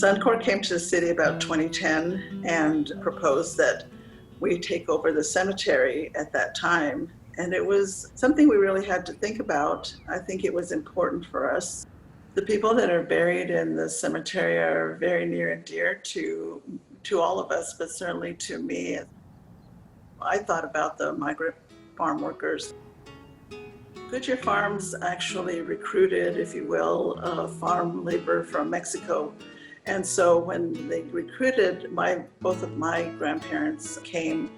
Suncor came to the city about 2010 and proposed that we take over the cemetery at that time. And it was something we really had to think about. I think it was important for us. The people that are buried in the cemetery are very near and dear to all of us, but certainly to me. I thought about the migrant farm workers. Goodyear Farms actually recruited, if you will, farm labor from Mexico. And so when they recruited, both of my grandparents came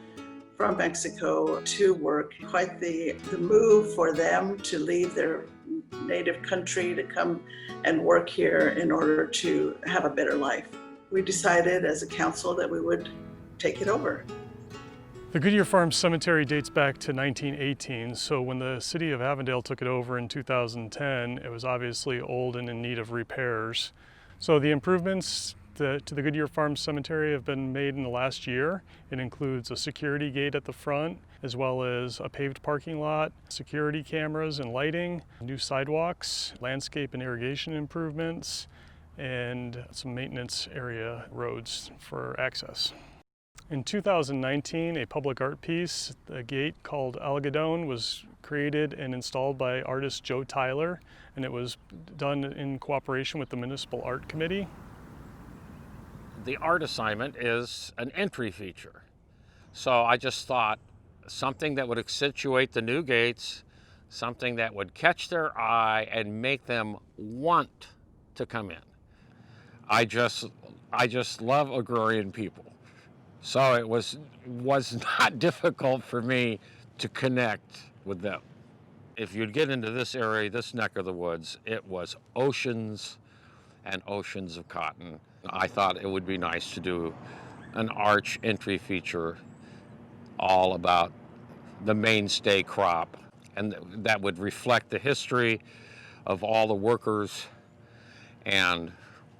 from Mexico to work. Quite the move for them to leave their native country to come and work here in order to have a better life. We decided as a council that we would take it over. The Goodyear Farms Cemetery dates back to 1918, so when the City of Avondale took it over in 2010, it was obviously old and in need of repairs. So the improvements to the Goodyear Farms Cemetery have been made in the last year. It includes a security gate at the front, as well as a paved parking lot, security cameras and lighting, new sidewalks, landscape and irrigation improvements, and some maintenance area roads for access. In 2019, a public art piece, a gate called Algodón, was created and installed by artist Joe Tyler, and it was done in cooperation with the Municipal Art Committee. The art assignment is an entry feature. So I just thought something that would accentuate the new gates, something that would catch their eye and make them want to come in. I just love agrarian people. So it was not difficult for me to connect with them. If you'd get into this area, this neck of the woods, it was oceans and oceans of cotton. I thought it would be nice to do an arch entry feature all about the mainstay crop, and that would reflect the history of all the workers and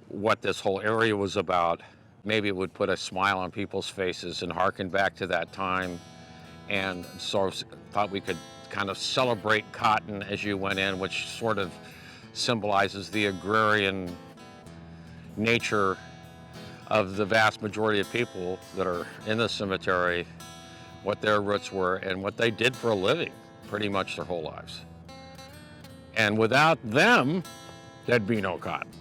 what this whole area was about. Maybe it would put a smile on people's faces and harken back to that time, and so thought we could kind of celebrate cotton as you went in, which sort of symbolizes the agrarian nature of the vast majority of people that are in the cemetery, what their roots were and what they did for a living pretty much their whole lives. And without them, there'd be no cotton.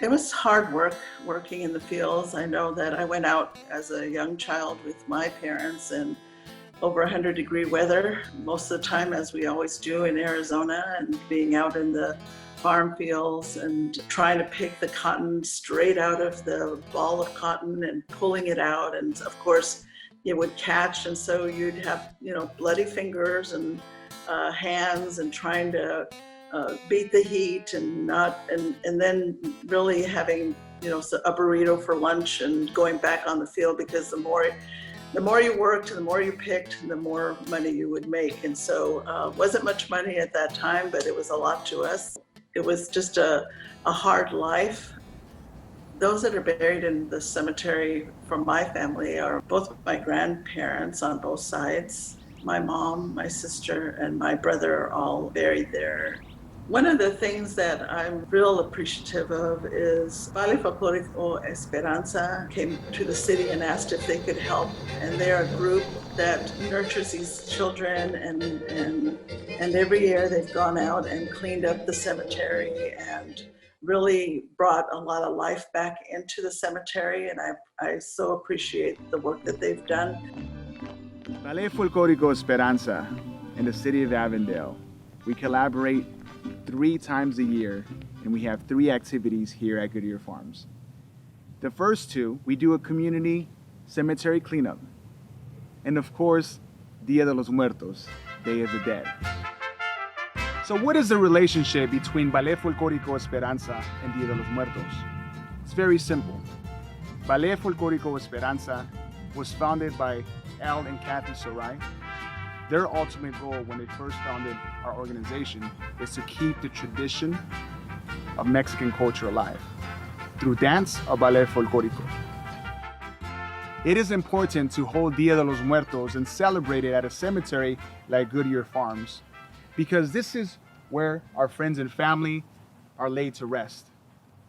It was hard work working in the fields. I know that I went out as a young child with my parents in over 100-degree weather most of the time, as we always do in Arizona, and being out in the farm fields and trying to pick the cotton straight out of the ball of cotton and pulling it out. And of course, it would catch, and so you'd have, bloody fingers and hands, and trying to beat the heat and then really having a burrito for lunch and going back on the field, because the more you worked and the more you picked, the more money you would make. And so wasn't much money at that time, but it was a lot to us. It was just a hard life. Those that are buried in the cemetery from my family are both my grandparents on both sides. My mom, my sister, and my brother are all buried there. One of the things that I'm real appreciative of is Ballet Folklórico Esperanza came to the city and asked if they could help. And they're a group that nurtures these children, and every year they've gone out and cleaned up the cemetery and really brought a lot of life back into the cemetery, and I so appreciate the work that they've done. Ballet Folklorico Esperanza in the City of Avondale. We collaborate 3 times a year, and we have 3 activities here at Goodyear Farms. The first 2, we do a community cemetery cleanup. And of course, Dia de los Muertos, Day of the Dead. So what is the relationship between Ballet Folklorico Esperanza and Dia de los Muertos? It's very simple. Ballet Folklorico Esperanza was founded by Al and Kathy Sarai. Their ultimate goal when they first founded our organization is to keep the tradition of Mexican culture alive through dance or ballet folklórico. It is important to hold Dia de los Muertos and celebrate it at a cemetery like Goodyear Farms, because this is where our friends and family are laid to rest.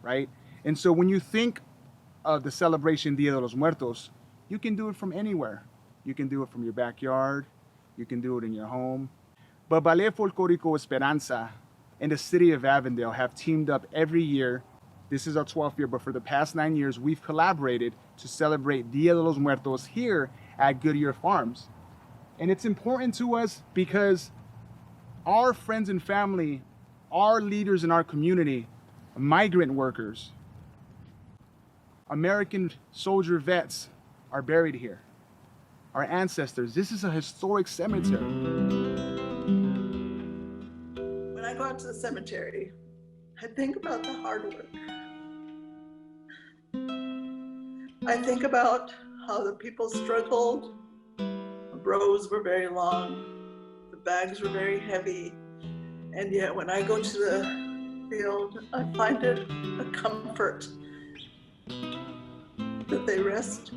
right? And so when you think of the celebration Dia de los Muertos, you can do it from anywhere. You can do it from your backyard. You can do it in your home. But Ballet Folklorico Esperanza and the City of Avondale have teamed up every year. This is our 12th year, but for the past 9 years, we've collaborated to celebrate Dia de los Muertos here at Goodyear Farms. And it's important to us because our friends and family, our leaders in our community, migrant workers, American soldier vets are buried here. Our ancestors. This is a historic cemetery. When I go out to the cemetery, I think about the hard work. I think about how the people struggled. The rows were very long, the bags were very heavy, and yet when I go to the field, I find it a comfort that they rest,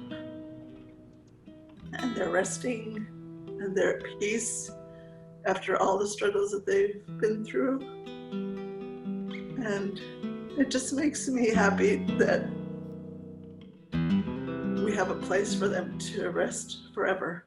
and they're resting, and they're at peace after all the struggles that they've been through. And it just makes me happy that we have a place for them to rest forever.